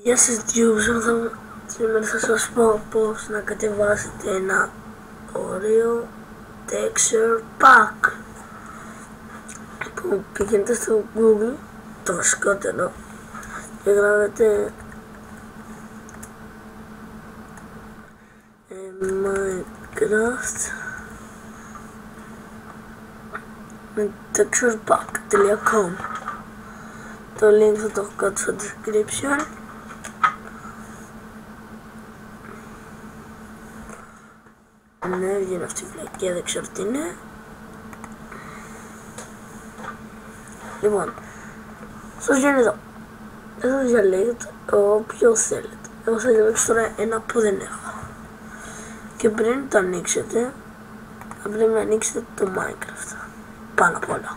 Γεια σας YouTube, σήμερα θα σας πω πώς να κατεβάσετε ένα ωραίο texture pack. Που πηγαίνετε στο Google, το βασικότερο, και γράφετε Minecraft με texturepack.com. Το link θα το έχω κάτω στο description. Ναι, βγαίνει αυτή η φλακία, δεν ξέρω τι είναι. Λοιπόν, σας βγαίνει εδώ. Εδώ διαλέγετε όποιο θέλετε. Εγώ θα διαλέξω τώρα ένα που δεν έχω. Και πριν το ανοίξετε, θα πρέπει να ανοίξετε το Minecraft. Πάνω απ' όλα.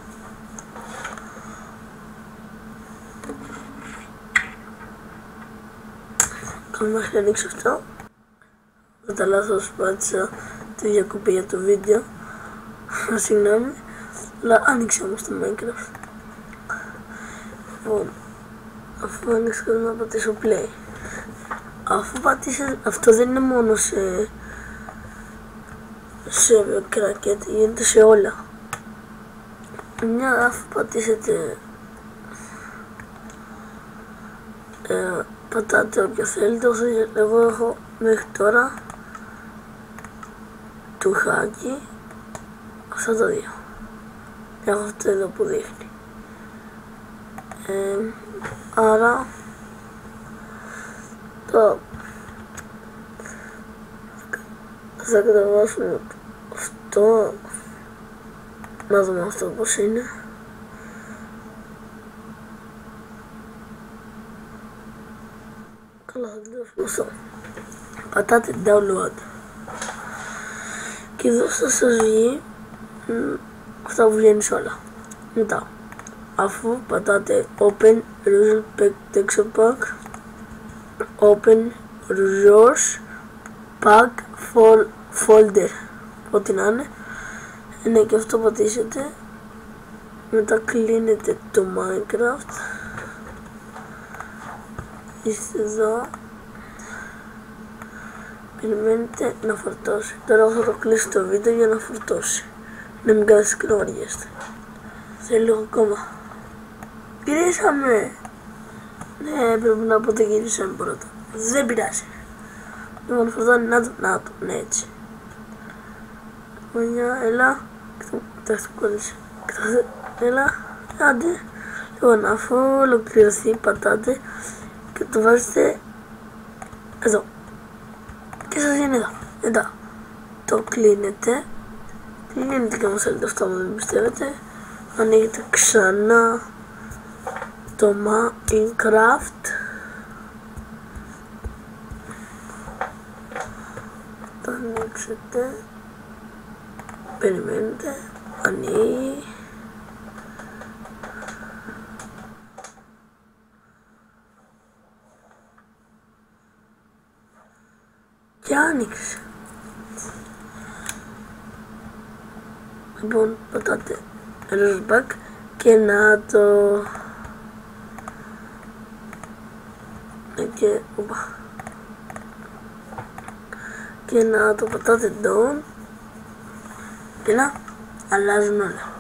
Κάνω μέχρι να ανοίξω αυτό. Κατά λάθος πάτησα τη διακοπή για το βίντεο. Συγγνώμη. Αλλά άνοιξε όμως το Minecraft. Λοιπόν, αφού άνοιξε να πατήσω play. Αφού πατήσεις, αυτό δεν είναι μόνο σε κρακέτ, γίνεται σε όλα. Μια αφού πατήσετε πατάτε όποιο θέλετε. Εγώ έχω μέχρι τώρα του χάκι αυτά τα δύο. Έχω αυτό εδώ που δείχνει. Άρα το θα κατεβάσουμε αυτό, να δούμε αυτό πως είναι. Καλά, θα το αυτό. Πατάτε download και εδώ θα σας βγει αυτά που βγαίνει σε όλα. Μετά, αφού πατάτε open texture pack, open resource pack folder, ό,τι να είναι, ναι, και αυτό πατήσετε. Μετά κλείνετε το Minecraft. Είστε εδώ, περιμένετε να φορτώσει. Τώρα θα το κλείσω το βίντεο για να φορτώσει, να μην κάθεστε και να βαριέστε. Θέλει λίγο ακόμα. Γυρίσαμε! Ναι, πρέπει να πω ότι γυρίσαμε πρώτα. Δεν πειράζει. Λοιπόν, φορτώνει, να το, ναι, έτσι. Μανιά, έλα. Κοιτάξτε που κόλλησε. Έλα, άντε. Λοιπόν, αφού ολοκληρωθεί, πατάτε και το βάζετε εδώ. Και σας βγαίνει εδώ. Εδώ. Το κλείνετε. Κλείνετε και όμως θέλετε αυτό, δεν πιστεύετε. Ανοίγετε ξανά το Minecraft. Το ανοίξετε. Περιμένετε. Ανοίγει. Και άνοιξε. Λοιπόν, πατάτε back και να το και να το πατάτε down και να αλλάζουν όλα.